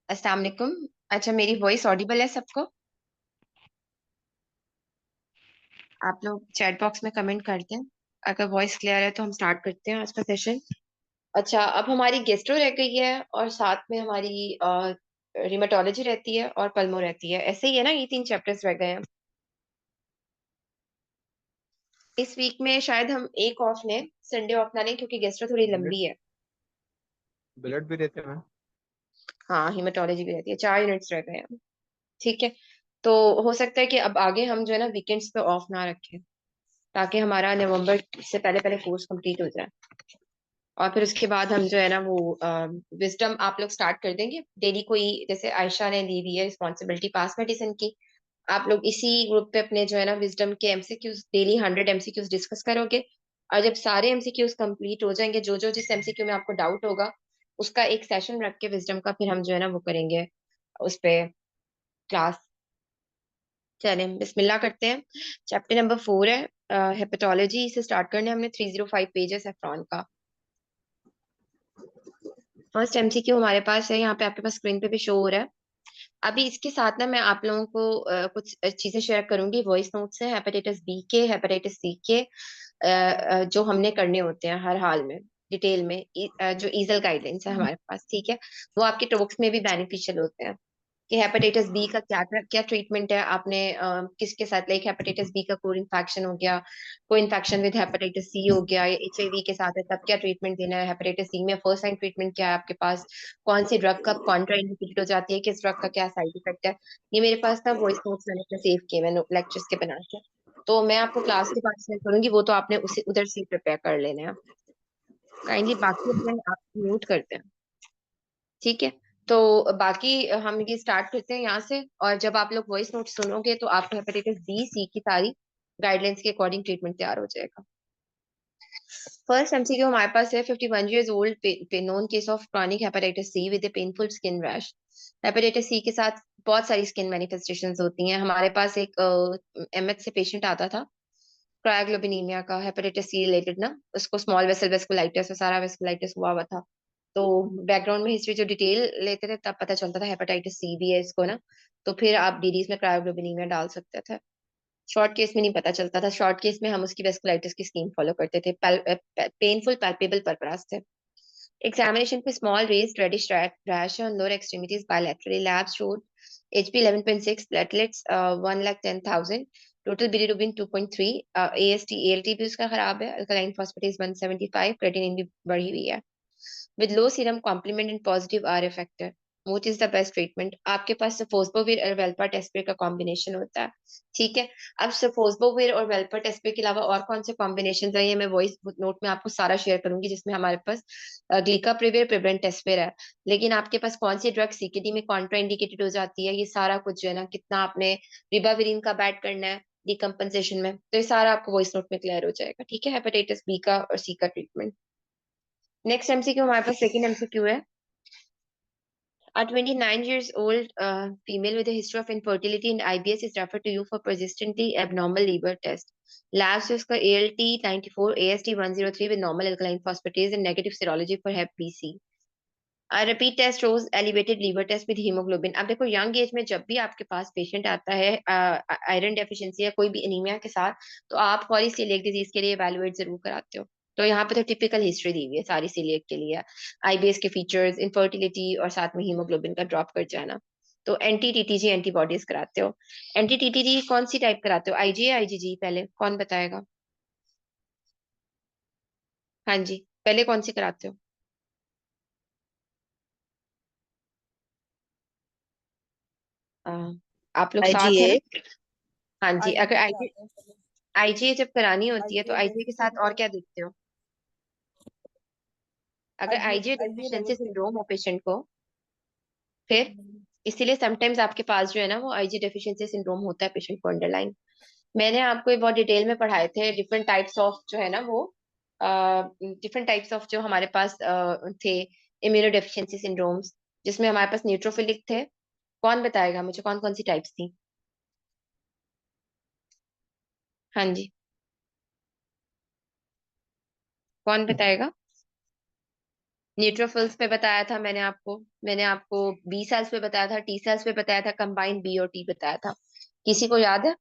अस्सलाम वालेकुम। अच्छा, मेरी वॉइस ऑडिबल है सबको? आप लोग चैट बॉक्स में कमेंट करते हैं। अगर वॉइस क्लियर है तो हम स्टार्ट करते हैं आज का सेशन। अच्छा, अब हमारी गेस्ट्रो रह गई है और साथ में हमारी रिमेटोलॉजी रहती है और पल्मो रहती है। ऐसे ही है ना, ये तीन चैप्टर्स रह गए हैं। इस वीक में शायद हम एक ऑफ लें, संडे ऑफ ना लें क्योंकि गेस्ट्रो थोड़ी ब्लड लंबी है। ब्लड भी देते हैं। हाँ, हिमेटोलॉजी भी रहती है। 4 यूनिट्स रह गए हैं। ठीक है। तो हो सकता है कि अब आगे हम जो है ना वीकेंड्स पे ऑफ ना रखें, ताकि हमारा नवंबर से पहले पहले कोर्स कंप्लीट हो जाए। और फिर उसके बाद हम जो है ना वो विजडम आप लोग स्टार्ट कर देंगे डेली। कोई जैसे आयशा ने ली हुई है रिस्पॉन्सिबिलिटी पास मेडिसिन की, आप लोग इसी ग्रुप पे अपने जो है ना विजडम के एमसीक्यूज डेली 100 एमसीक्यूज डिस्कस करोगे। और जब सारे एमसीक्यूज कंप्लीट हो जाएंगे, जो जो जिस एमसीक्यू में आपको डाउट होगा उसका एक सेशन रख के विजडम का फिर हम जो है ना वो करेंगे उस पे क्लास। चलें बिस्मिल्लाह करते हैं। चैप्टर नंबर 4 है हेपेटोलॉजी। इसे स्टार्ट करने हमने 305 पेजेस है फ्रॉन का। फर्स्ट एमसीक्यू हमारे पास है, यहाँ पे आपके पास स्क्रीन पे भी शो हो रहा है। अभी इसके साथ ना मैं आप लोगों को कुछ चीजें शेयर करूंगी वॉइस नोट से। हेपेटाइटिस बी के, हेपेटाइटिस सी के जो हमने करने होते हैं हर हाल में, डिटेल में। जो ईजल गाइडलाइंस है हमारे पास, ठीक है, वो आपके टॉक्स में भी बेनिफिशियल होते हैं कि हेपेटाइटिस बी का क्या क्या ट्रीटमेंट है। आपने किसके साथ, लाइक हेपेटाइटिस बी का कोई इन्फेक्शन हो गया, कोई इन्फेक्शन विद हेपेटाइटिस सी हो गया, या एचआईवी के साथ है तब क्या ट्रीटमेंट देना है, हेपेटाइटिस सी में फर्स्ट लाइन ट्रीटमेंट क्या है आपके पास, कौन सी ड्रग कब कॉन्ट्रा इंडिकेटेड हो जाती है, किस ड्रग का क्या साइड इफेक्ट है। ये मेरे पास ना वॉइस नोट्स मैंने अपने सेव किए, मैंने लेक्चर्स के बना के। तो मैं आपको क्लास के बाद शेयर करूंगी, वो तो आपने उसे उधर से प्रिपेयर कर लेना है। काइंडली बाकी अपने आप म्यूट करते हैं, ठीक है। तो बाकी हम ये स्टार्ट करते हैं यहाँ से। और जब आप लोग वॉइस नोट सुनोगे तो आपको हेपेटाइटिस बी सी की सारी गाइडलाइंस के अकॉर्डिंग ट्रीटमेंट तैयार हो जाएगा। फर्स्ट एमसीक्यू हमारे पास है, 51 years old known case of chronic hepatitis C with a painful skin rash। Hepatitis C के साथ बहुत सारी स्किन मैनिफेस्टेशंस होती हैं। हमारे पास एक एमएच से पेशेंट आता था, क्रायोग्लोबिनीमिया का, हेपेटाइटिस सी रिलेटेड ना। उसको स्मॉल वेसल वेस्कुलाइटिस और सारा वेस्कुलाइटिस हुआ हुआ था। तो बैकग्राउंड में हिस्ट्री जो डिटेल लेते थे तब पता चलता था हेपेटाइटिस सी भी है इसको ना। तो फिर आप डीडीज में क्रायोग्लोबिनीमिया डाल सकते थे। शॉर्ट केस में नहीं पता चलता था, शॉर्ट केस में हम उसकी वेस्कुलाइटिस की स्कीम फॉलो करते थे। पेनफुल पैल्पेबल परपरास थे। एग्जामिनेशन पे small raised reddish rash on lower extremities bilaterally, lab showed HP 11.6, platelets 1,10,000, total bilirubin 2.3, AST ALT भी उसका खराब है, अल्कलाइन फॉस्फेटेज 175, क्रेटिनिन भी बढ़ी हुई है। With low serum complement and positive R F factor, which is the best treatment? आपके पास सफोस्बोविर और वेल्पाटेस्पिर का कॉम्बिनेशन होता है, ठीक है। अब सफोस्बोविर और वेल्पाटेस्पिर के अलावा और कौन से कॉम्बिनेशन है, ये मैं वॉइस नोट में आपको सारा शेयर करूंगी, जिसमें हमारे पास ग्लिकाप्रिविर, प्रिब्रेंटेस्पिर है। लेकिन आपके पास कौन सी ड्रग सीकेडी में कॉन्ट्रा इंडिकेटेड हो जाती है, ये सारा कुछ जो है ना, कितना आपने रिबाविरिन का बैट करना है डिकम्पनसेशन में, तो ये सारा आपको वॉइस नोट में क्लियर हो जाएगा, ठीक है। हेपेटाइटिस बी का और सी का ट्रीटमेंट। नेक्स्ट एमसीक्यू हमारे पास सेकंड एमसीक्यू है। A 29 years old female with a history of infertility and IBS is referred to you for persistently abnormal liver test. Labs है उसका ALT 94, AST 103 with normal alkaline phosphatase and negative serology for Hep B C. A repeat test shows elevated liver test with hemoglobin। अब देखो, young age में जब भी आपके पास patient आता है आयरन डेफिशिएंसी या कोई भी एनीमिया के साथ, तो आप पॉलीसीलिएक डिजीज के लिए इवेलुएट जरूर कराते हो। तो यहाँ पे तो टिपिकल हिस्ट्री दी हुई है सारी सीलिएक के लिए, आईबीएस के फीचर्स, इनफर्टिलिटी और साथ में हीमोग्लोबिन का ड्रॉप कर जाना। तो एंटी टीटीजी एंटीबॉडीज कराते हो। एंटी टीटीजी कौन सी टाइप कराते हो, आईजी या आईजीजी? पहले कौन बताएगा? हाँ जी, पहले कौन सी कराते हो? आ, आप लोग साथ है ना? आईजीए। हाँ जी। अगर आईजीए आईजी कराते हैं पहले। आईजीए जब करानी होती है तो आईजीए आईजीए के साथ और डेफिशिएंसी। क्या देखते हो? अगर IgA IgA IgA deficiency syndrome deficiency. हो पेशेंट को, फिर इसीलिए समटाइम्स आपके पास जो है ना वो आईजी डेफिशिएंसी सिंड्रोम होता है पेशेंट को अंडरलाइन। मैंने आपको ये बहुत डिटेल में पढ़ाए थे, डिफरेंट टाइप्स ऑफ जो है ना वो डिफरेंट टाइप्स ऑफ जो हमारे पास थे इम्यूनो डेफिशिएंसी सिंड्रोम्स, जिसमें हमारे पास न्यूट्रोफिलिक थे। कौन बताएगा मुझे कौन कौन सी टाइप्स थी? हाँ जी, कौन बताएगा? न्यूट्रोफिल्स पे बताया था मैंने आपको बी सेल्स पे बताया था, टी सेल्स पे बताया था, कंबाइंड बी और टी बताया था। किसी को याद है?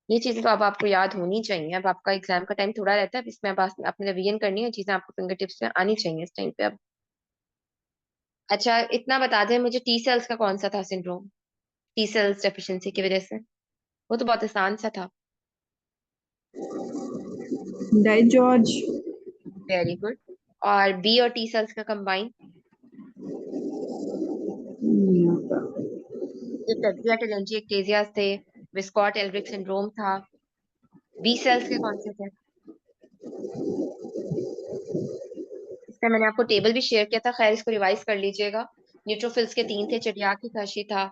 ये चीजें तो अब आपको याद होनी चाहिए। अब आपका एग्जाम का टाइम थोड़ा रहता है, अब इसमें अब आपने रिवीजन करनी है, चीजें आपको फिंगर टिप्स पे आनी चाहिए इस टाइम पे अब। अच्छा इतना बता दें मुझे, टी सेल्स का कौन सा था सिंड्रोम? टी सेल्स डेफिशिएंसी की वजह से, वो तो बहुत आसान सा था। Diet George. Very good. और बी और टी सेल्स का कंबाइन? ये टेट्रिया टेलैंजियोक्टेजियास थे, विस्कॉट एल्ड्रिक सिंड्रोम था। बी सेल्स के कौन से थे? इसका मैंने आपको टेबल भी शेयर किया था, खैर इसको रिवाइज कर लीजिएगा। न्यूट्रोफिल्स के 3 थे, चिड़ियाकी काशी था,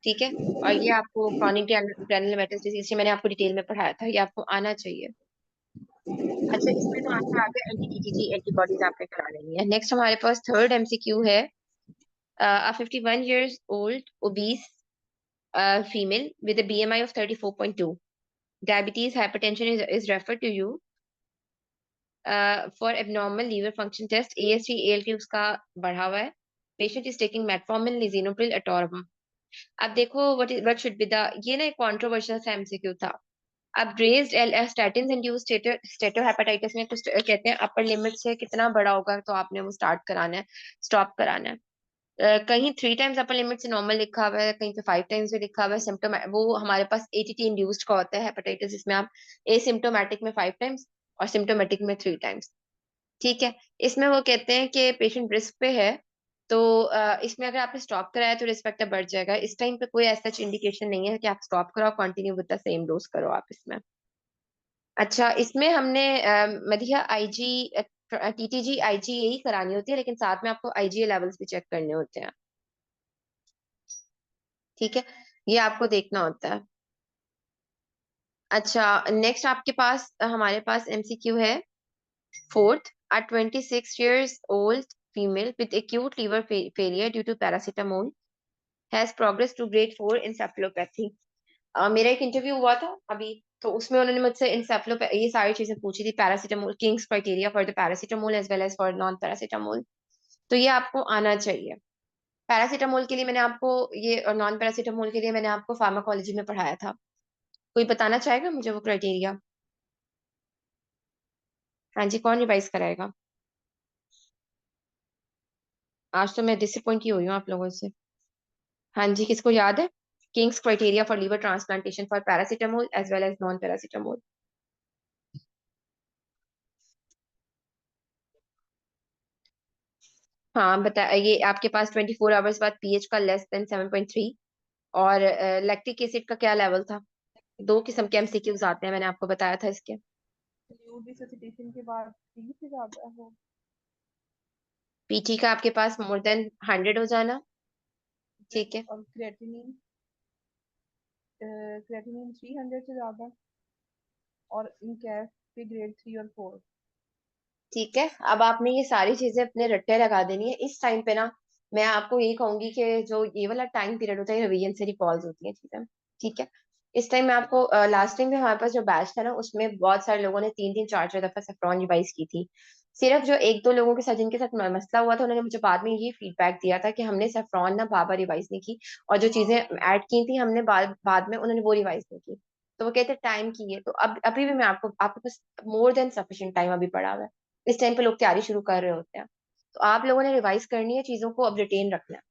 ठीक है। और ये आपको क्रॉनिक ग्रैनुलोमेटस डिजीज, मैंने आपको डिटेल में पढ़ाया था, ये आपको आना चाहिए। अच्छा इसमें तो आंसर आ गया, एंटी टीटीजी एंटीबॉडीज आपने करा लेनी है। नेक्स्ट हमारे पास थर्ड एमसीक्यू है। A 51 years old obese female with a BMI of 34.2, diabetes hypertension is referred to you for abnormal liver function test, AST ALT उसका बढ़ा हुआ है, patient is taking metformin lisinopril atorva। अब देखो what should be the, ये ना एक controversial सा MCQ था। अब रेज्ड statins इंड्यूस स्टेटोहेपेटाइटिस में कुछ कहते हैं अपर लिमिट से कितना बड़ा होगा तो आपने वो स्टार्ट कराना है, स्टॉप कराना है। कहीं 3 टाइम्स अपर लिमिट से नॉर्मल लिखा हुआ है, कहीं पे 5 टाइम्स भी लिखा हुआ है। सिम्टोम वो हमारे पास एटीटी इंड्यूस्ड का होता है हेपेटाइटिस, जिसमें आप एसिम्टोमेटिक में 5 टाइम्स और सिम्टोमेटिक में 3 टाइम्स, ठीक है। इसमें वो कहते हैं कि पेशेंट रिस्क पे है, तो इसमें अगर आपने स्टॉप कराया तो रिस्क फैक्टर बढ़ जाएगा। इस टाइम पे कोई ऐसा इंडिकेशन नहीं है कि आप स्टॉप कराओ, continue with the same dose करो आप इसमें। अच्छा इसमें हमने मधिया आईजी टीटीजी आईजी यही करानी होती है, लेकिन साथ में आपको आईजीए लेवल्स भी चेक करने होते हैं, ठीक है, ये आपको देखना होता है। अच्छा नेक्स्ट आपके पास हमारे पास एमसीक्यू है fourth. A 26 years old female with acute liver failure due to paracetamol has progressed to grade 4 encephalopathy। मेरा एक इंटरव्यू हुआ था अभी, तो उसमें उन्होंने मुझसे इंसेफ्लो ये सारी चीजें पूछी थी, paracetamol, King's criteria for the paracetamol as well as for non paracetamol, तो ये आपको आना चाहिए। पैरासीटामोल के लिए मैंने आपको ये, और नॉन पैरासीटामोल के लिए मैंने आपको फार्माकोलॉजी में पढ़ाया था। कोई बताना चाहेगा मुझे वो क्राइटेरिया? हाँ जी, कौन रिवाइज कराएगा? आज तो मैं डिसअपॉइंट ही हुई हूँ आप लोगों से। हाँ जी, किसको याद है? King's criteria for liver transplantation for paracetamol as well as non paracetamol. हाँ बता, ये आपके पास 24 आवर्स बाद पीएच का लेस देन 7.3, और लैक्टिक एसिड का क्या लेवल था? 2 किस्म के एमसीक्यूज आते हैं, मैंने आपको बताया था इसके। फ्लूइड रिससिटेशन के बाद 30 से ज्यादा हो। पीटी का आपके पास मोर देन 100 हो जाना, ठीक है। और क्रेटिनिन, क्रेटिनिन 300 से ज्यादा, और इनकैफ पे ग्रेड 3 और 4। ठीक है, अब आपने ये सारी चीजें अपने रट्टे लगा देनी है इस टाइम पे ना। मैं आपको यही कहूंगी कि जो ये वाला टाइम पीरियड होता है, रिवीजन से रिकॉल्स होती है चीजें, ठीक है। इस टाइम मैं आपको लास्ट टाइम भी हमारे पास जो बैच था ना, उसमें बहुत सारे लोगों ने 3 3 4 4 दफा सेफ्रॉन रिवाइज की थी। सिर्फ जो 1 2 लोगों के साथ जिनके साथ मसला हुआ था, उन्होंने मुझे बाद में ये फीडबैक दिया था कि हमने सेफ्रॉन ना बार बार रिवाइज नहीं की, और जो चीजें ऐड की थी हमने बाद में, उन्होंने वो रिवाइज नहीं की। तो वो कहते टाइम की है, तो अब अभी भी मैं आपके पास मोर देन सफिशिएंट टाइम अभी पड़ा हुआ है। इस टाइम पे लोग तैयारी शुरू कर रहे होते हैं, तो आप लोगों ने रिवाइज करनी है चीजों को, अब रिटेन रखना है।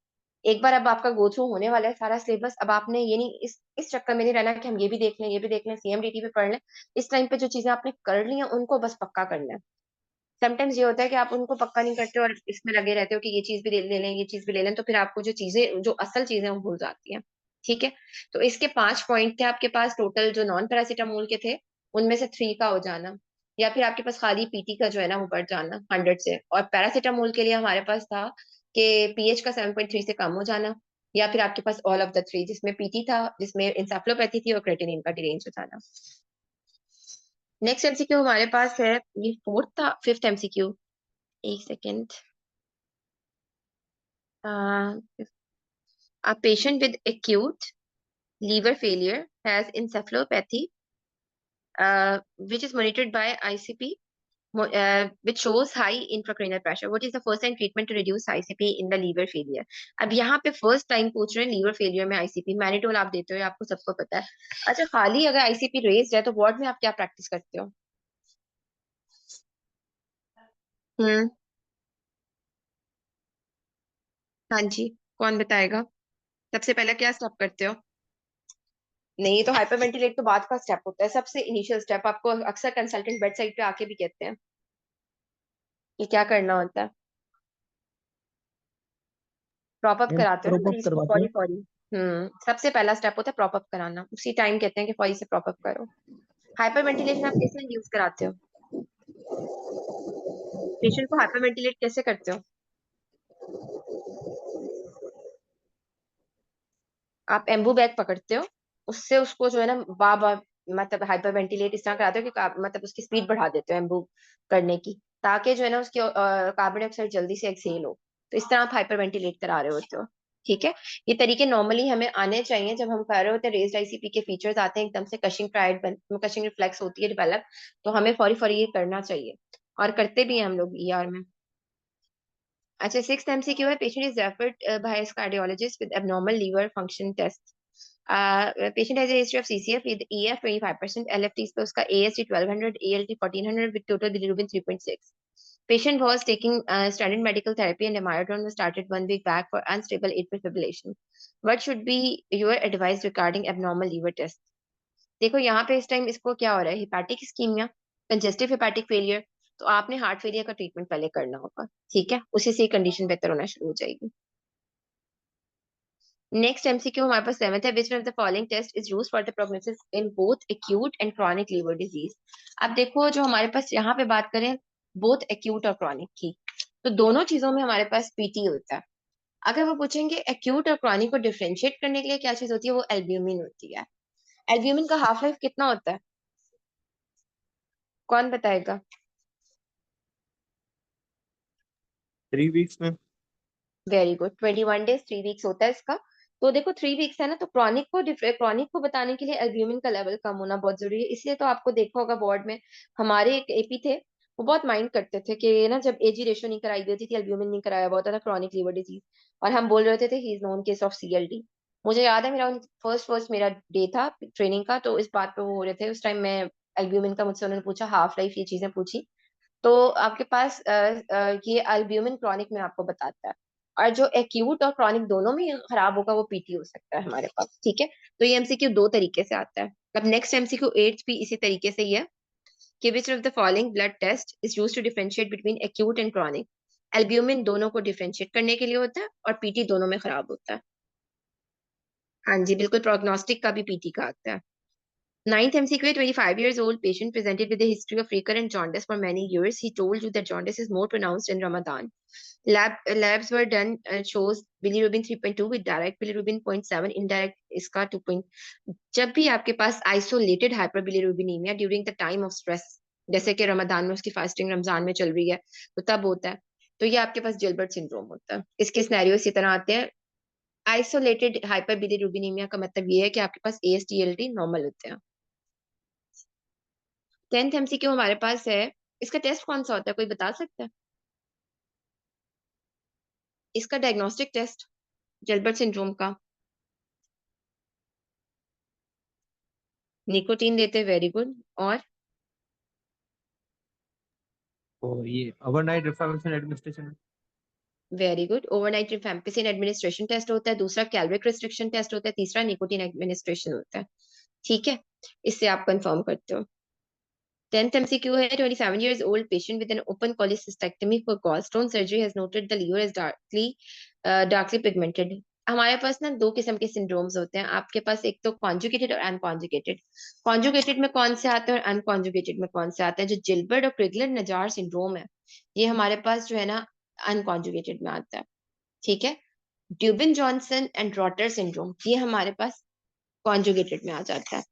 एक बार अब आपका गो थ्रू होने वाला है सारा सिलेबस, अब आपने ये नहीं इस चक्कर में नहीं रहना कि हम ये भी देख लें, ये भी देख लें, सीएमडीटी पे पढ़ लें। इस टाइम पे जो चीजें आपने कर ली हैं उनको बस पक्का करना है। समटाइम्स ये होता है कि आप उनको पक्का नहीं करते और इसमें लगे रहते हो कि ये चीज भी ले लें, ये चीज भी ले लें, तो फिर आपको जो चीजें, जो असल चीजें वो भूल जाती हैं, ठीक है। तो इसके 5 पॉइंट थे आपके पास टोटल, जो नॉन पैरासीटामोल के थे उनमें से 3 का हो जाना, या फिर आपके पास खाली पीटी का जो है ना वो बढ़ जाना 100 से, और पैरासीटामोल के लिए हमारे पास था कि पीएच का 7.3 से कम हो जाना, या फिर आपके पास ऑल ऑफ द 3, जिसमें पीटी था, जिसमें इंसेफ्लोपैथी थी, और क्रेटिनिन का डिरेंज हो जाना। नेक्स्ट एमसीक्यू हमारे पास है, ये फोर्थ था, फिफ्थ एमसीक्यू, एक second. A patient with acute liver failure has encephalopathy, which is monitored by ICP. which shows high intracranial pressure. What is the first line treatment to reduce ICP in the liver failure? अब यहाँ पे first time पूछ रहे हैं liver failure में ICP, mannitol आप देते हो, आपको सबको पता है। अच्छा, खाली अगर आईसीपी रेज्ड है तो वार्ड में आप क्या प्रैक्टिस करते हो? हम्म। हाँ जी, कौन बताएगा? सबसे पहले क्या स्टेप करते हो? नहीं, तो हाइपरवेंटिलेट तो बाद का स्टेप होता है, सबसे इनिशियल स्टेप। आपको अक्सर कंसल्टेंट बेड साइड पे आके भी कहते हैं कि क्या करना होता है। प्रॉप अप मैम कराते हो ना प्रोप अप मरीज को करवाते फौरी हैं। फौरी। सबसे पहला स्टेप होता है प्रॉप अप कराना, उसी टाइम कहते हैं कि फौरी से प्रॉप अप करो। हाइपर वेंटिलेशन आप किस में यूज कराते हो? पेशेंट को हाइपर वेंटिलेट कैसे करते हो? आप एम्बू बैग पकड़ते हो, उससे उसको जो है ना बाबा, मतलब हाइपर वेंटिलेट इस तरह कराते हो कि मतलब उसकी स्पीड बढ़ा देते हो एम्बू करने की, ताकि जो है ना उसकी कार्बन डाइऑक्साइड जल्दी से एक्सहेल हो। तो इस तरह आप हाइपर वेंटिलेट करा रहे होते हो। ठीक है, ये तरीके नॉर्मली हमें आने चाहिए जब हम कर रहे होते हैं। रेज्ड आईसीपी के फीचर्स आते हैं एकदम से, कशिंग ट्रायड कशिंग रिफ्लेक्स होती है डेवलप, तो हमें फौरी फौरी ये करना चाहिए, और करते भी हैं हम लोग ईआर में। अच्छा, सिक्स्थ एमसीक्यू है, patient is referred by his cardiologist with abnormal liver function test. Patient has a history of CCF with EF 25%, LFTs पे उसका AST 1200, ALT 1400 with total bilirubin 3.6. Patient was taking standard medical therapy and amiodarone was started 1 week back for unstable atrial fibrillation. What should be your advice regarding abnormal liver test? देखो यहाँ पे इस time इसको क्या हो रहा है, hepatic ischaemia, congestive hepatic failure, तो आपने हार्ट फेलियर का ट्रीटमेंट पहले करना होगा। ठीक है, उसी से कंडीशन बेहतर होना शुरू हो जाएगी। नेक्स्ट एमसीक्यू हमारे पास सेवेंथ है, which one of the following test is used for the prognosis in both acute and chronic liver disease? अब देखो, जो हमारे पास यहाँ पे बात करें बोथ एक्यूट और क्रॉनिक की, तो दोनों चीजों में हमारे पास पीटी होता है। अगर वो पूछेंगे एक्यूट और क्रॉनिक को डिफरेंशिएट करने के लिए क्या चीज होती है, वो एल्ब्यूमिन होती है। एल्ब्यूमिन का हाफ लाइफ कितना होता है, कौन बताएगा? 3 वीक्स में। वेरी गुड, 21 days 3 weeks होता है इसका। तो देखो 3 weeks है ना, तो क्रॉनिक को बताने के लिए एल्ब्यूमिन का लेवल कम होना बहुत जरूरी है। इसलिए तो आपको देखा होगा बोर्ड में, हमारे एक एपी थे, वो बहुत माइंड करते थे कि ना जब एजी रेशो नहीं कराई गई थी, एल्ब्यूमिन नहीं कराया हुआ था क्रॉनिक लीवर डिजीज, और हम बोल रहे थे he is known case of CLD. मुझे याद है, मेरा फर्स्ट फर्स्ट मेरा डे था ट्रेनिंग का, तो इस बात पे वो हो रहे थे उस टाइम। मैं एल्ब्यूमिन का मुझसे उन्होंने पूछा, हाफ लाइफ, ये चीजें पूछी। तो आपके पास ये अल्ब्यूमिन क्रॉनिक में आपको बताता है, और जो एक्यूट और क्रॉनिक दोनों में खराब होगा वो पीटी हो सकता है हमारे पास। ठीक है, तो ये एमसीक्यू दो तरीके से आता है। अब नेक्स्ट एमसीक्यू एट्थ भी इसी तरीके से ही है कि which of the following blood test is used to differentiate between acute and chronic? Albumin दोनों को डिफरेंशिएट करने के लिए होता है, और पीटी दोनों में खराब होता है। हाँ जी, बिल्कुल, प्रोग्नोस्टिक का भी पीटी का आता है। Ninth MCQ, 25 years old patient presented with a history of recurrent jaundice for many years. He told you that jaundice is more pronounced in Ramadan. Labs were done, shows bilirubin 3.2 with direct bilirubin 0.7, indirect इसका 2. जब भी आपके पास isolated hyperbilirubinemia during the time of stress, जैसे कि रमजान में उसकी fasting Ramzan में चल रही है, तो तब होता है, तो ये आपके पास जिलबर्ट सिंड्रोम होता है। इसके सिनेरियो इसी तरह आते हैं। आइसोलेटेड हाइपरबिलिरुबिनीमिया का मतलब ये है कि आपके पास AST/ALT नॉर्मल होते हैं। 10th एमसीक्यू हमारे पास है, इसका टेस्ट कौन सा होता है, कोई बता सकता है? इसका डायग्नोस्टिक टेस्ट जिलबर्ट सिंड्रोम का निकोटीन देते, वेरी गुड। और तो ये overnight reformation administration. Very good, overnight rifampicin administration test होता है, दूसरा कैलोरिक रिस्ट्रिक्शन टेस्ट होता है, तीसरा निकोटीन एडमिनिस्ट्रेशन होता है। ठीक है, इससे आप कंफर्म करते हो। 10th MCQ है, 27 years old patient with an open cholecystectomy for gallstone surgery has noted the liver is darkly pigmented. हमारे पास ना दो किस्म के सिंड्रोम्स होते हैं आपके पास, एक तो कॉन्जुगेटेड और अनकॉन्जुगेटेड। कॉन्जुगेटेड में कौन से आते हैं और अनकॉन्जुगेटेड में कौन से आते हैं? जो जिलबर्ट और क्रिगलर नजार सिंड्रोम है, ये हमारे पास जो है ना अनकॉन्जुगेटेड में आता है। ठीक है, ड्यूबिन जॉनसन एंड रॉटर सिंड्रोम ये हमारे पास कॉन्जुगेटेड में आ जाता है।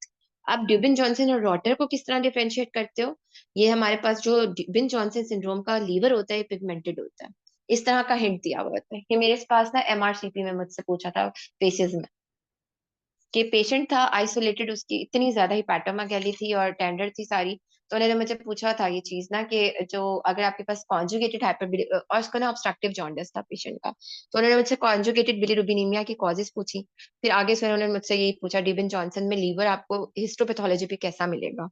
आप ड्यूबिन जॉनसन और रॉटर को किस तरह डिफरेंशिएट करते हो? ये हमारे पास जो ड्यूबिन जॉनसन सिंड्रोम का लीवर होता है, पिगमेंटेड होता है। इस तरह का हिंट दिया हुआ होता है। ये मेरे पास ना एमआरसीपी में मुझसे पूछा था फेसेस में, कि पेशेंट था आइसोलेटेड, उसकी इतनी ज्यादा हिपैटोमेगाली थी और टेंडर थी सारी, तो उन्होंने मुझे पूछा था ये चीज ना कि जो अगर आपके पास कॉन्जुगेटेड हाइपर और उसका ना ऑब्स्ट्रक्टिव जॉन्डिस था पेशेंट का, तो उन्होंने मुझसे कॉन्जुगेटेड बिलीरुबिनीमिया की कॉजेज पूछी। फिर आगे से उन्होंने मुझसे यही पूछा डिबिन जॉनसन में लीवर आपको हिस्टोपैथोलॉजी पे कैसा मिलेगा।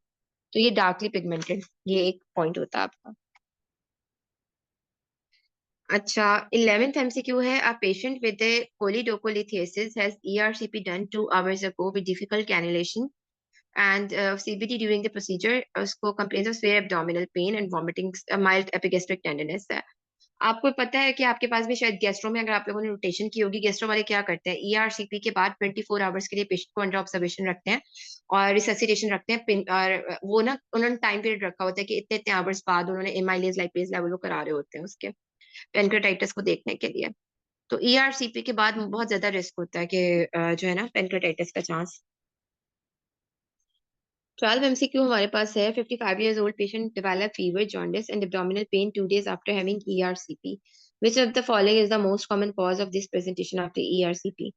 तो ये डार्कली पिगमेंटेड, ये एक पॉइंट होता है आपका। अच्छा, 11th MCQ है, a patient with a choledocholitis has ERCP done 2 hours ago with difficult cannulation and CBT during the procedure. उसको complaints of severe abdominal pain and vomiting, mild epigastric tenderness है। आपको पता है कि आपके पास भी शायद गेस्ट्रो में, अगर आप लोगों ने रोटेशन की होगी, गेस्ट्रो वाले क्या करते हैं, ERCP के बाद 24 आवर्स के लिए पेशेंट को अंडर ऑब्जर्वेशन रखते हैं और रिससिटेशन रखते हैं। और वो ना उन्होंने टाइम पीरियड रखा होता है कि इतने इतने आवर्स बाद उन्होंने एमाइलेज लाइपेज लेवल वो करा रहे होते हैं उसके पेनक्रेटाइटिस को देखने के लिए। तो ERCP के बाद बहुत ज्यादा रिस्क होता है कि जो है ना पेनक्रेटाइटिस का चांस। 12 MCQ हमारे पास है, 55 years old patient develop fever, jaundice and abdominal pain 2 days after having ERCP. Which of the following is the most common cause of this presentation after ERCP?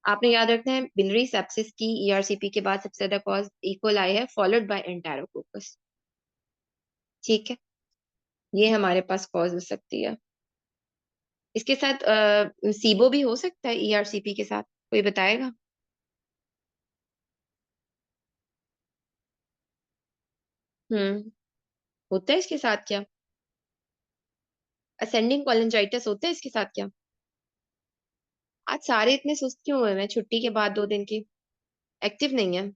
आपने याद रखना है बिलरी सेप्सिस की ERCP के बाद सबसे ज्यादा कॉज इकोलाई है, फॉलोड बाय एंटेरोकोकस। ठीक है, ये हमारे पास कॉज हो सकती है। इसके साथ सीबो भी हो सकता है ERCP के साथ, कोई बताएगा? हम्म, होता है इसके साथ क्या? असेंडिंग कोलिंजाइटिस होता है इसके साथ क्या? आज सारे इतने सुस्त क्यों हुए हैं छुट्टी के बाद 2 दिन की? एक्टिव नहीं है।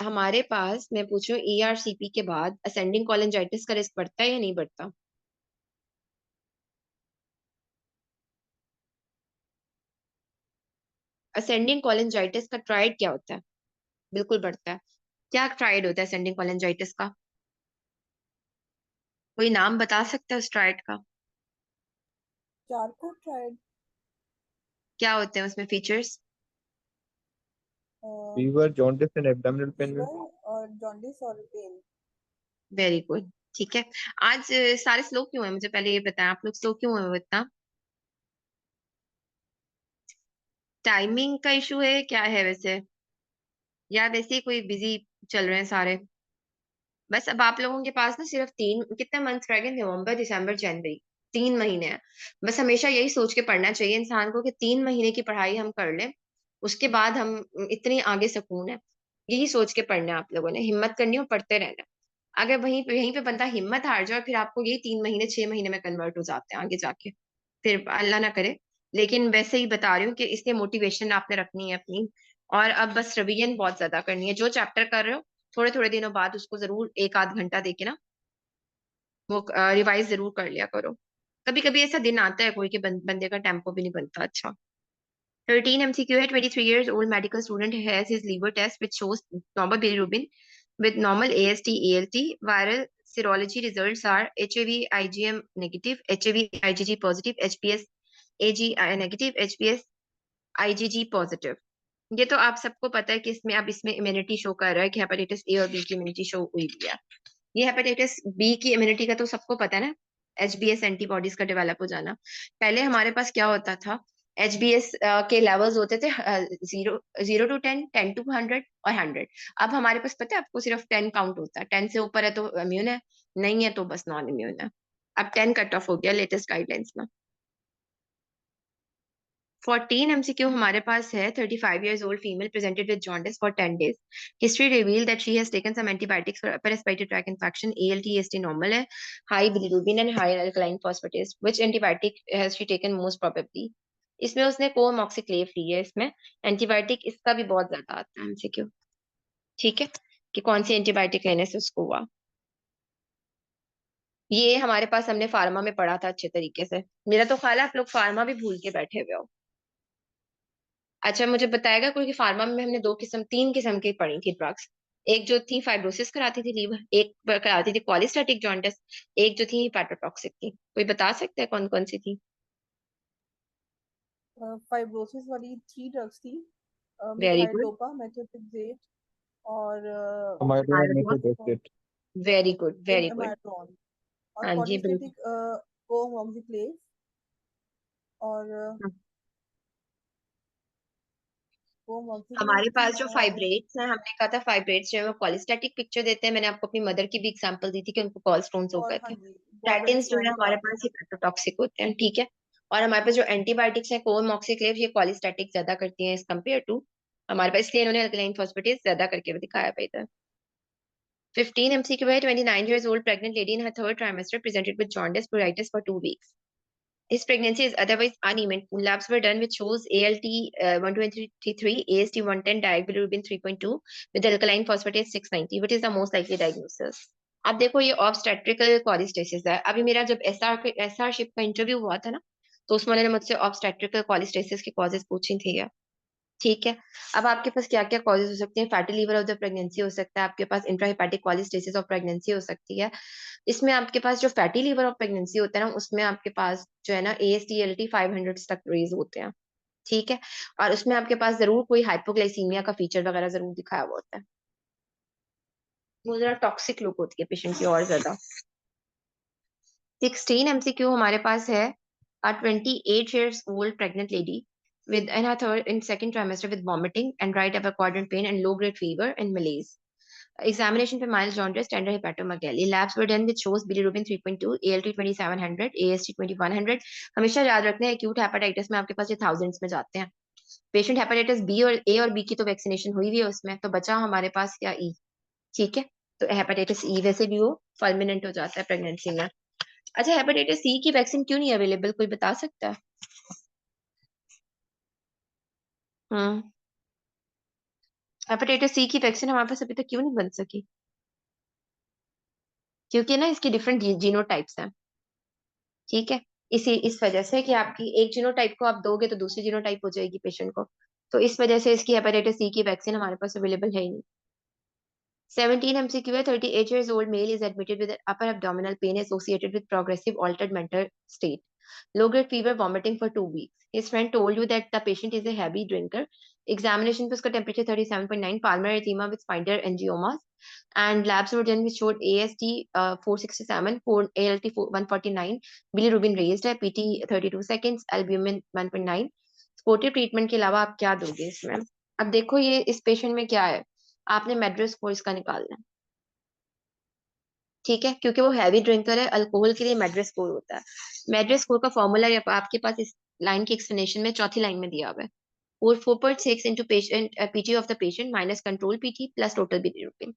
हमारे पास मैं पूछूं ERCP के बाद असेंडिंग कोलिंजाइटिस का रिस्क बढ़ता है या नहीं बढ़ता? असेंडिंग कोलिंजाइटिस का ट्राइड क्या होता है? बिल्कुल बढ़ता है। क्या ट्राइड होता है असेंडिंग कोलिंजाइटिस का? कोई नाम बता सकता है उस ट्राइड का? Charcoal tried. क्या होते हैं उसमें features? Fever, jaundice and abdominal pain में। फीवर और जॉन्डिस और पेन। वेरी गुड, ठीक है। आज सारे स्लो क्यों है, मुझे पहले ये बताएं, आप लोग स्लो क्यों है इतना? टाइमिंग का इशू है क्या है वैसे, या वैसे ही कोई बिजी चल रहे हैं सारे? बस अब आप लोगों के पास ना सिर्फ कितने मंथ रह गए, नवंबर दिसंबर जनवरी, 3 महीने हैं। बस हमेशा यही सोच के पढ़ना चाहिए इंसान को कि 3 महीने की पढ़ाई हम कर लें, उसके बाद हम इतनी आगे सुकून है। यही सोच के पढ़ना है आप लोगों ने, हिम्मत करनी हो, पढ़ते रहना है। अगर यहीं पे बंदा हिम्मत हार जाए, फिर आपको यही 3 महीने 6 महीने में कन्वर्ट हो जाते हैं आगे जाके, फिर अल्लाह ना करे। लेकिन वैसे ही बता रही हूँ कि इसलिए मोटिवेशन आपने रखनी है अपनी। और अब बस रिवीजन बहुत ज्यादा करनी है, जो चैप्टर कर रहे हो थोड़े थोड़े दिनों बाद उसको जरूर 1 आध घंटा देके ना वो रिवाइज जरूर कर लिया करो। कभी कभी ऐसा दिन आता है कोई कि बंदे का टेम्पो भी नहीं बनता अच्छा। 13 MCQ है, 23 years old medical student has his liver test which shows normal bilirubin with normal AST ALT. Viral serology results are HAV IgM negative, HAV IgG positive, HBs AGI negative, HBs IgG positive। ये तो आप सबको पता है कि इसमें अब इसमें इम्यूनिटी शो कर रहा है कि हेपेटाइटिस ए और बी की इम्यूनिटी शो हुई है। ये हेपेटाइटिस बी की इम्यूनिटी का तो सबको पता है ना, HBs एंटीबॉडीज का डेवलप हो जाना। पहले हमारे पास क्या होता था, HBs के लेवल्स होते थे 0 0 to 10, 10 to 100 और 100। अब हमारे पास पता है आपको सिर्फ 10 काउंट होता है, 10 से ऊपर है तो इम्यून है, नहीं है तो बस नॉन इम्यून है। अब 10 कट ऑफ हो गया लेटेस्ट गाइडलाइंस में। 14 MCQ हमारे पास है, 35 years old female presented with jaundice for 10 days. History revealed that she has taken some antibiotics for upper respiratory tract infection. ALT, AST normal है, high bilirubin and high alkaline phosphatase. Which antibiotic has she taken most probably? इसमें उसने कोमोक्सिक्लेव ली है। इसमें antibiotic इसका भी बहुत ज्यादा आता है MCQ। ठीक है, कि कौन सी एंटीबायोटिक लेने से उसको हुआ। ये हमारे पास हमने फार्मा में पढ़ा था अच्छे तरीके से। मेरा तो ख्याल है आप लोग फार्मा भी भूल के बैठे हुए हो। अच्छा, मुझे बताएगा कोई कि फार्मा में हमने 3 किस्म की पढ़ी थी ड्रग्स। एक जो थी फाइब्रोसिस कराती थी लीवर, एक कराती थी पॉलीस्टैटिक जॉन्डिस, एक जो थी हिपैटोटॉक्सिक थी। कोई बता सकता है कौन कौन सी थी? फाइब्रोसिस वाली 3 ड्रग्स थी, very methyl good, dopa, methotrexate और अमाइलोन methotrexate. Very good, very good. एमाट्रॉन। और हाँ जी बिल्कुल। पॉलीस्टैटिक कोमोक्सिक्लेव और हमारे पास जो फाइब्रेट्स हैं, हमने कहा था फाइब्रेट्स जो है वो कॉलिस्टेटिक पिक्चर देते हैं। मैंने आपको अपनी मदर की भी एग्जांपल दी थी कि उनको कॉलस्टोन्स हो गए थे। स्टैटिन्स जो है हमारे पास ये पेट्रोटॉक्सिक होते हैं, ठीक है। और हमारे पास जो एंटीबायोटिक्स हैं, कोमोक्सिक्लेव, ये कॉलिस्टेटिक ज्यादा करती हैं एज कम्पेयर टू हमारे पास, इसलिए इन्होंने अल्कलाइन फॉस्फेटेज ज्यादा करके भी दिखाया था इधर। 15 MCQ है। 29 years old pregnant lady in her third trimester presented with jaundice pruritus for 2 weeks. His pregnancy is otherwise uneventful. Labs were done which shows ALT 123, AST 110, diagbilirubin 3.2 with alkaline phosphatase 690. What is the most likely diagnosis? अब देखो ये obstetrical कॉलिस्टेसिस है। अभी मेरा जब SR ship का interview हुआ था ना, तो उसमें उन्होंने मुझसे ऑब्स्टेट्रिकल कॉलिस्टेसिस की कॉजेज पूछी थी, ठीक है। अब आपके पास क्या क्या कॉजेज हो सकते हैं? Fatty liver of the pregnancy हो सकता है, आपके पास इंट्राहेपेटिक कॉलिस्टेसिस ऑफ प्रेगनेंसी हो सकती है। इसमें आपके पास जो फैटी लीवर ऑफ प्रेगनेंसी होता है ना, उसमें आपके पास जो है ना AST/ALT 500 तक रेज होते हैं, ठीक है। और उसमें आपके पास जरूर कोई हाइपोग्लाइसीमिया का फीचर वगैरह जरूर दिखाया हुआ होता है। वो जरा टॉक्सिक लुक होती है पेशेंट की और ज्यादा। 16 MCQ हमारे पास है। A 28 years old pregnant lady with in her third and second trimester with vomiting and right upper quadrant pain and low grade fever and malaise. Examination for mild jaundice, tender hepatomegaly. Labs were done which shows bilirubin 3.2, ALT 2700, AST 2100. हमेशा याद रखना है acute hepatitis में आपके पास ये thousands में जाते हैं। पेशेंट हेपेटाइटिस बी और ए और बी की तो वैक्सीनेशन हुई हुई है उसमें, तो बचा हमारे पास क्या ई, ठीक है। तो हेपेटाइटिस ई वैसे भी वो फर्मिनेंट हो जाता है प्रेगनेंसी में। अच्छा, हेपेटाइटिस सी की वैक्सीन क्यों नहीं अवेलेबल, कोई बता सकता है? हम्म हेपेटाइटिस सी की वैक्सीन हमारे पास अभी तक क्यों नहीं बन सकी? क्योंकि ना इसकी डिफरेंट जीनोटाइप्स हैं, ठीक है। इस वजह से कि आपकी एक जीनोटाइप को आप दोगे तो दूसरी जीनोटाइप हो जाएगी पेशेंट को, तो इस वजह से इसकी हेपेटाइटिस सी की वैक्सीन हमारे पास अवेलेबल है ही नहीं। 17 MCQ है। 38 years old male is admitted with upper abdominal pain associated with progressive altered mental state. Low grade fever, vomiting for 2 weeks. His friend told you that the patient is a heavy drinker. Examination पे उसका temperature 37.9, pulmonary edema with spider angiomas, and labs were done which showed AST 467, ALT 149, bilirubin raised है, PT 32 seconds, albumin 1.9. Supportive treatment के अलावा आप क्या दोगे इसमें? अब देखो ये इस पेशेंट में क्या है, आपने मेड्रिस स्कोर इसका निकालना है, ठीक है, क्योंकि वो हैवी ड्रिंकर है। अल्कोहल के लिए मेड्रिस स्कोर होता है। मेड्रिस स्कोर का फॉर्मूला आपके पास इस लाइन की एक्सप्लेनेशन में चौथी लाइन में दिया हुआ है। 4.6 into patient PT of the patient minus control PT plus total bilirubin.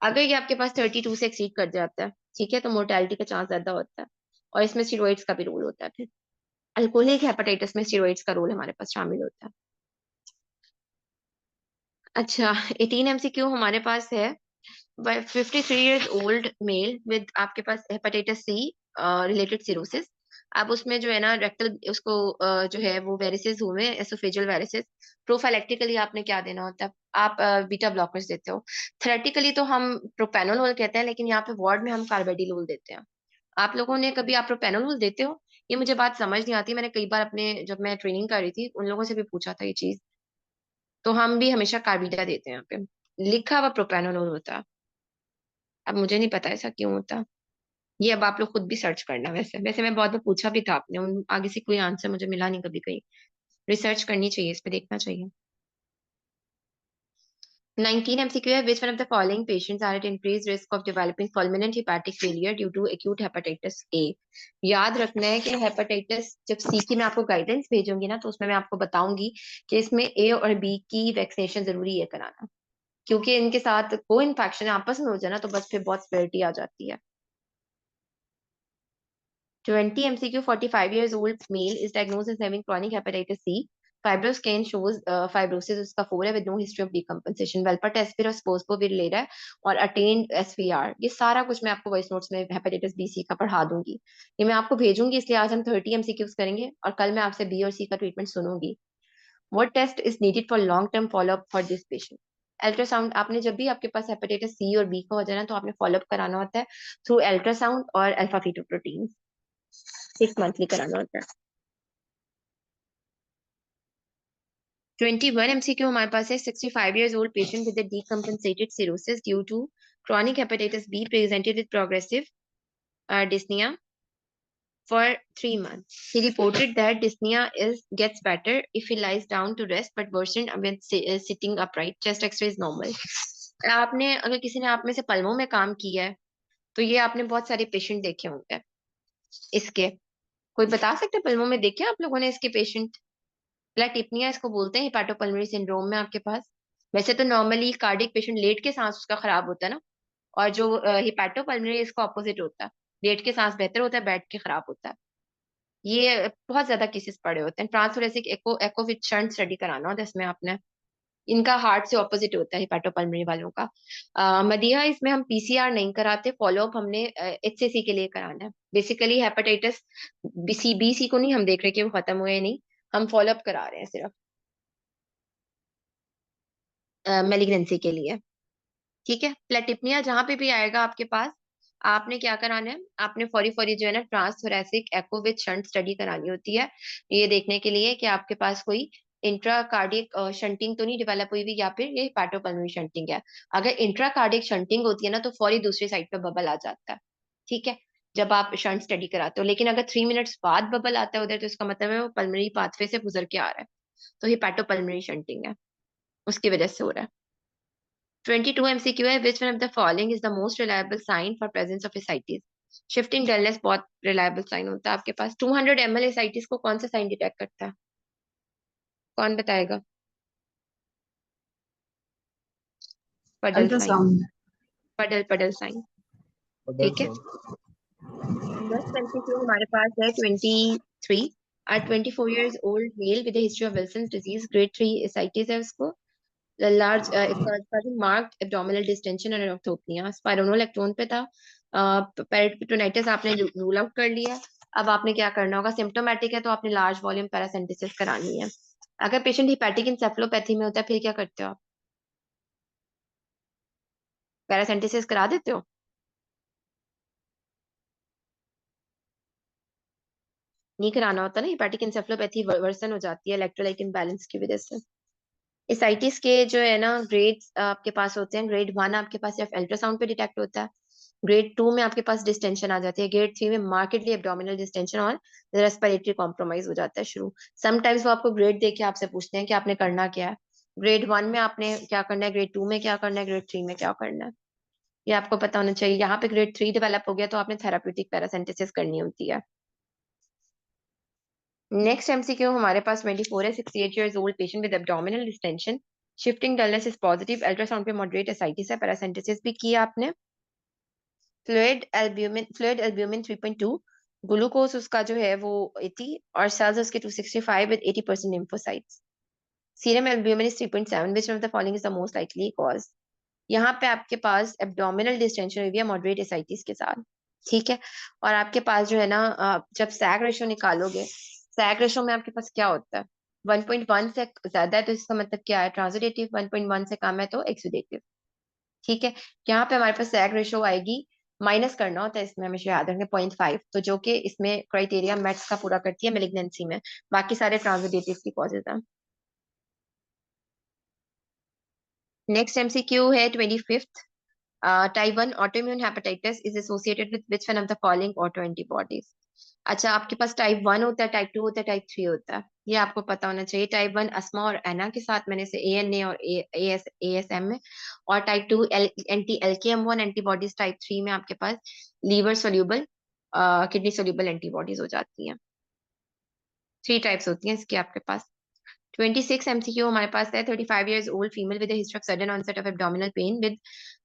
अगर ये आपके पास 32 से एक्सीड कर जाता है, ठीक है, तो मोर्टेलिटी का चांस ज्यादा होता है। और इसमें स्टीरॉइड्स का भी रोल होता है। फिर अल्कोहलिक हेपेटाइटिस में स्टीरॉइड्स का रोल हमारे पास शामिल होता है। अच्छा, 18 MCQ हमारे पास है। 53 years old male with आपके पास हेपेटाइटिस सी रिलेटेड सिरोसिस। अब उसमें जो है ना रेक्टल उसको जो है वो वेरिसेस हुए, एसोफेजियल वेरिसेस। प्रोफाइलेक्टिकली आपने क्या देना होता है? आप बीटा ब्लॉकर्स देते हो। थेरेटिकली तो हम प्रोपेनोलोल कहते हैं, लेकिन यहाँ पे वार्ड में हम कार्बेडिलोल देते हैं। आप लोगों ने कभी आप प्रोपेनोलोल देते हो? ये मुझे बात समझ नहीं आती। मैंने कई बार अपने जब मैं ट्रेनिंग कर रही थी उन लोगों से भी पूछा था ये चीज, तो हम भी हमेशा कार्बिडा देते हैं। यहाँ पे लिखा हुआ प्रोपेनोलोल होता है। अब मुझे नहीं पता ऐसा क्यों होता। ये अब आप लोग खुद भी सर्च करना। वैसे वैसे मैं बहुत बार पूछा भी था आपने, आगे से कोई आंसर मुझे मिला नहीं कभी कहीं। रिसर्च करनी चाहिए, इस पे देखना चाहिए। 19 MCQ है। Which one of the following patients are at increased risk of developing fulminant hepatic failure due to acute hepatitis A? याद रखना है कि हेपेटाइटिस जब सी की मैं आपको गाइडेंस भेजूंगी ना, तो उसमें मैं आपको बताऊंगी कि इसमें ए और बी की वैक्सीनेशन जरूरी है कराना, क्योंकि इनके साथ को इन्फेक्शन आपस में हो जाए ना तो बस फिर बहुत सिवियरिटी आ जाती है। 20 MCQ 45 years old male is diagnosed as having chronic hepatitis C. Fibroscan shows fibrosis उसका 4 है with no history of decompensation. Velpatasvir और Spospovir ले रहा है और attained SVR। ये सारा कुछ मैं आपको वॉइस नोट्स में हेपेटाइटिस बी सी का पढ़ा दूंगी। ये मैं आपको भेजूंगी, इसलिए आज हम 30 MCQs करेंगे और कल मैं आपसे बी और सी का treatment सुनूंगी। What test is needed for long term follow up for this patient? Ultrasound. आपने जब भी आपके पास हेपेटाइटिस सी और बी का हो जाए ना, तो आपने फॉलोअप कराना होता है थ्रू अल्ट्रासाउंड और अल्फा फीटोप्रोटीन। 6 मंथली कराना होता है। 21 MCQ हमारे पास है। 65 years old patient with a decompensated cirrhosis due to chronic hepatitis B presented with progressive dyspnea for 3 months. He reported that dyspnea gets better if he lies down to rest, but worsened when sitting upright. Chest X-ray is normal. आपने अगर किसी ने आप में से पल्मों में काम किया है तो ये आपने बहुत सारे पेशेंट देखे होंगे इसके। कोई बता सकते हैं पल्मों में देखे आप लोगों ने इसके पेशेंट? प्लेटिपनिया इसको बोलते हैं, हिपैटोपल्मोनरी सिंड्रोम में आपके पास। वैसे तो नॉर्मली कार्डियक पेशेंट लेट के सांस उसका खराब होता है ना, और जो हिपैटोपल्मोनरी इसका ऑपोजिट होता है, लेट के सांस बेहतर होता है, बैठ के खराब होता है। ये बहुत ज्यादा केसेस पड़े होते हैं। ट्रांसथोरेसिक एको एको विद शंट स्टडी कराना होता है इसमें आपने। इनका हार्ट से ऑपोजिट होता है हिपैटोपल्मोनरी वालों का। मदिया इसमें हम पीसीआर नहीं कराते, फॉलोअप हमने एचसीसी के लिए कराना है। बेसिकली हेपेटाइटिस बी सी को नहीं हम देख रहे कि वो खत्म हुए नहीं, हम फॉलोअप करा रहे हैं सिर्फ मेलिग्नेंसी के लिए। ठीक है, प्लेटिपनिया जहां पे भी आएगा आपके पास, आपने क्या कराना है, आपने फौरी फौरी जो है ना ट्रांसथोरेसिक एको विद शंट स्टडी करानी होती है, ये देखने के लिए कि आपके पास कोई इंट्राकार्डिक शंटिंग तो नहीं डेवलप हुई हुई, या फिर ये हिपैटोपल्मोनरी शंटिंग है। अगर इंट्राकार्डिक शंटिंग होती है ना तो फौरी दूसरी साइड पे बबल आ जाता है। ठीक है, जब आप शंट स्टडी कराते हो। लेकिन अगर 3 मिनट्स बाद बबल आता है उधर, तो इसका मतलब है वो पल्मोनरी पाथवे से गुजर के आ रहा है, तो हिपैटोपल्मोनरी शंटिंग है, उसकी वजह से हो रहा है। 22 MCQ है, which one of the following is the most reliable sign for presence of ascites? Shifting dullness बहुत रिलायबल साइन होता है आपके पास। 200 ml एसाइटिस को कौन सा साइन डिटेक्ट करता है, कौन बताएगा? पडल साइन, अल्ट्रासाउंड। पडल पडल साइन। ठीक है, नेक्स्ट एमसीक्यू हमारे पास है 23। Or 24 years old male with a history of Wilson's disease, grade 3 ascites है उसको। large marked abdominal distension and orthopnea, spironolactone पे था। peritonitis आपने रूल आउट कर लिया। अब आपने क्या करना होगा, सिम्टोमेटिक है तो आपने लार्ज वॉल्यूम पैरासेंटेसिस करानी है। अगर पेशेंट हिपैटिक इंसेफेलोपैथी में होता है फिर क्या करते हो आप? पैरासेंटेसिस करा देते हो? नहीं कराना होता ना, हिपैटिक इंसेफेलोपैथी वर्सन हो जाती है इलेक्ट्रोलाइट इम्बैलेंस की वजह से। एसाइटिस के जो है ना ग्रेड्स आपके पास होते हैं। ग्रेड 1 आपके पास सिर्फ अल्ट्रासाउंड पे डिटेक्ट होता है। ग्रेड 2 में आपके पास डिस्टेंशन आ जाती है। ग्रेड 3 में मार्केटली एब्डोमिनल डिस्टेंशन और रेस्पिरेटरी कॉम्प्रोमाइज हो जाता है शुरू। समटाइम्स वो आपको ग्रेड देके आपसे पूछते हैं कि आपने करना क्या है। ग्रेड 1 में आपने क्या करना है, ग्रेड 2 में क्या करना है, ग्रेड 3 में क्या करना है, ये आपको पता होना चाहिए। यहाँ पे ग्रेड 3 डेवलप हो गया तो आपने थेराप्यूटिक पैरासिंथेसिस करनी होती है। नेक्स्ट एमसीक्यू हमारे पास 24 है, 68 years old patient with abdominal distension, shifting dullness is positive, ultrasound पे मॉडरेट एसाइटिस है, पैरासिंथेसिस भी किया आपने। फ्लूइड एल्ब्यूमिन 3.2, ग्लूकोज उसका जो है वो 80 और सेल्स उसके 265 with 80% lymphocytes। Serum albumin is 3.7, which one of the following is the most likely cause? यहाँ पे आपके पास एब्डोमिनल डिस्टेंशन हुई है मॉडरेट एसाइटिस के साथ। ठीक है, और आपके पास जो है ना जब सैग रेशो निकालोगे, सैग रेशो में आपके पास क्या होता है, 1.1 से ज्यादा है तो इसका मतलब क्या है, ट्रांजिटिव। 1.1 से कम है तो एक्सुडेटिव। ठीक है, यहाँ पे हमारे पास सैग रेशो आएगी, माइनस करना होता है इसमें, हमेशा याद रखें 0.5, तो जो कि इसमें क्राइटेरिया मेट्स का पूरा करती है मेलिग्नेंसी में। बाकी सारे ट्रांजिटिव की कॉजेज हैं। नेक्स्ट एमसीक्यू है 25th। Type 1 autoimmune hepatitis is associated with which one of the following auto antibodies? अच्छा, आपके पास टाइप 1 होता है, टाइप 2 होता है, टाइप 3 होता है, ये आपको पता होना चाहिए। टाइप 1 अस्थमा और एना के साथ मैंने से एएनए और एएसएम में, और type 2 anti LKM one antibodies. Type 3 में आपके पास liver soluble kidney soluble antibodies हो जाती हैं। 3 टाइप्स होती हैं इसकी आपके पास। 26 MCQ हमारे पास है, 35 years old female with a history of sudden onset of abdominal pain with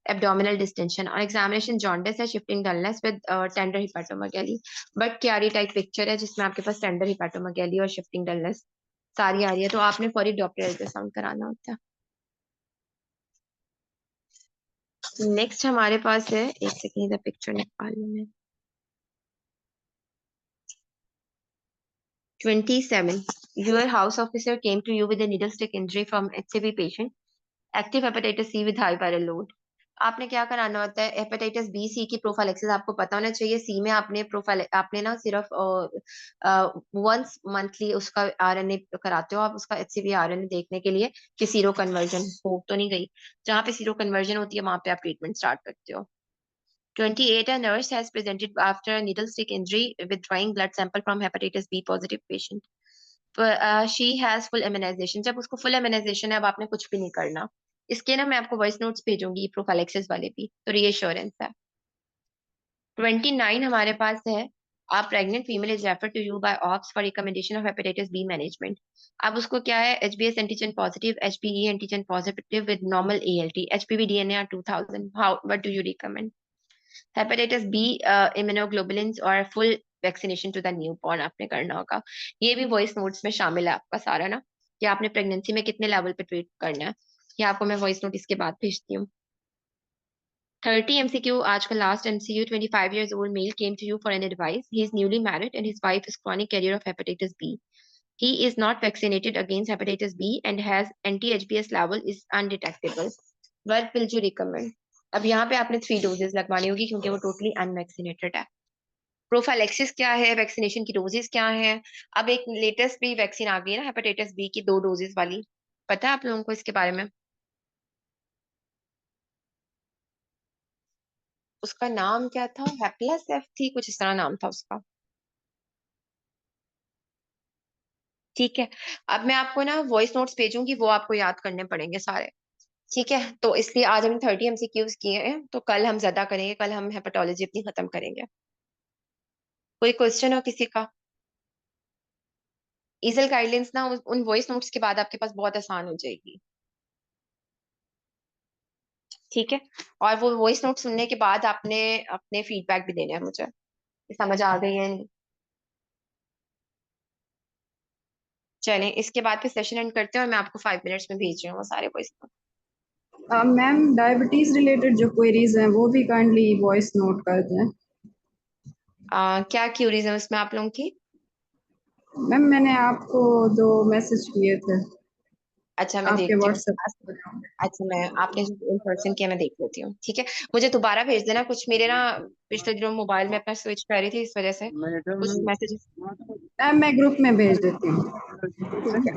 abdominal distension on examination jaundice है, shifting dullness with tender hepatomegaly। But क्यारी टाइप पिक्चर है जिसमें आपके पास टेंडर हिपैटोमेगैली और शिफ्टिंग डलनेस सारी आ रही है, तो आपने फौरी डॉक्टर अल्ट्रासाउंड कराना होता है। नेक्स्ट हमारे पास है, एक सेकंड पिक्चर निकालने में, 27 your house officer came to you with a needle stick injury from HCV patient, active hepatitis C with high viral load. आपने क्या कराना होता है, हेपेटाइटिस बी सी की प्रोफाइलेक्सिस आपको पता होना चाहिए। सी में आपने प्रोफाइल आपने ना सिर्फ वंस मंथली उसका आरएनए कराते हो आप, उसका एचसीवी आरएनए देखने के लिए कि सीरो कन्वर्जन हो तो नहीं गई। जहाँ पे सीरो कन्वर्जन होती है वहां पे आप ट्रीटमेंट स्टार्ट करते हो। 28, a nurse has presented after a needle stick injury with drawing blood sample from hepatitis B positive patient. She has full immunization. जब उसको full immunization है, अब आपने कुछ भी नहीं करना. इसके ना मैं आपको वॉइस नोट्स भेजूंगी प्रोफाइलेक्सिस वाले भी, तो रीएश्योरेंस है. 29 हमारे पास है. A pregnant female is referred to you by OPS for recommendation of hepatitis B management. अब उसको क्या है? HBs antigen positive, HBe antigen positive with normal ALT, HPV DNA are 2000. What do you recommend? Hepatitis B immunoglobulins और full vaccination to the newborn आपने करना होगा. ये भी वॉइस नोट्स में शामिल है आपका सारा ना, कि आपने प्रेगनेंसी में कितने लेवल पे ट्रीट करना है. ये आपको मैं वॉइस नोट इसके बाद भेजती हूँ. 30 MCQ. आज का last MCQ. 25 years old male came to you for an advice. He is newly married and his wife is chronic carrier of hepatitis B. He is not vaccinated against hepatitis B and has anti-HBs level is undetectable. What will you recommend? अब यहाँ पे आपने 3 doses लगवानी होगी क्योंकि वो totally unvaccinated है. Prophylaxis क्या है, वैक्सीनेशन की डोजेस क्या है. अब एक लेटेस्ट भी वैक्सीन आ गई है ना हेपेटाइटिस बी की 2 डोजेस वाली, पता है आप लोगों को इसके बारे में? उसका नाम क्या था? हेप्लासेफ थी, कुछ इस तरह नाम था उसका. ठीक है, अब मैं आपको ना वॉइस नोट्स भेजूंगी, वो आपको याद करने पड़ेंगे सारे. ठीक है, तो इसलिए आज हम 30 MCQs किए हैं, तो कल हम ज्यादा करेंगे, कल हम हेपेटोलॉजी अपनी खत्म करेंगे. कोई क्वेश्चन हो किसी का? ईजल गाइडलाइंस ना उन वॉइस नोट्स के बाद आपके पास बहुत आसान हो जाएगी. ठीक है, और वो वॉइस नोट सुनने के बाद आपने अपने फीडबैक भी देने हैं मुझे, समझ आ गई है नहीं. चलें, इसके बाद फिर सेशन एंड करते हैं और मैं आपको 5 मिनट्स में भेज रही हूँ वो सारे voice note. Ma'am diabetes related जो क्वेरीज हैं वो भी काइंडली वॉइस नोट कर दें. क्या क्यूरीज है उसमें आप लोगों की? मैम मैंने आपको 2 मैसेज किए थे अच्छा, मैं आपके देखती हूँ. व्हाट्सएप पे. अच्छा, मैं आपने इन पर्सन किया, मैं देख लेती हूँ. ठीक है, मुझे दोबारा भेज देना. कुछ मेरे ना पिछले दिनों मोबाइल में अपना स्विच कर रही थी, इस वजह से कुछ मैसेजेस. मैम मैं ग्रुप में भेज देती हूँ. ठीक है,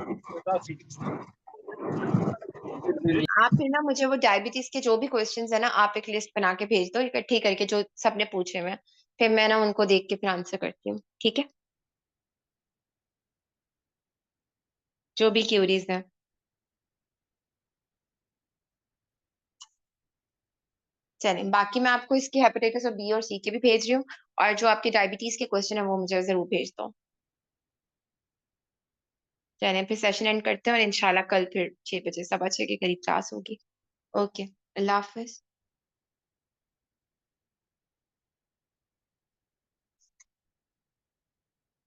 आप फिर ना मुझे वो डायबिटीज के जो भी क्वेश्चंस है ना, आप एक लिस्ट बना के भेज दो इकट्ठी करके, जो सबने पूछे हुए हैं. फिर मैं ना उनको देख के फिर आंसर करती हूँ. ठीक है, जो भी क्यूरीज है. चलें, बाकी मैं आपको इसकी हेपेटाइटिस और बी और सी के भी भेज रही हूँ, और जो आपकी डायबिटीज के क्वेश्चन है वो मुझे जरूर भेज दो. चलें, फिर सेशन एंड करते हैं और इंशाल्लाह कल फिर 6 बजे 6:15 के करीब क्लास होगी. ओके, अल्लाह हाफिज.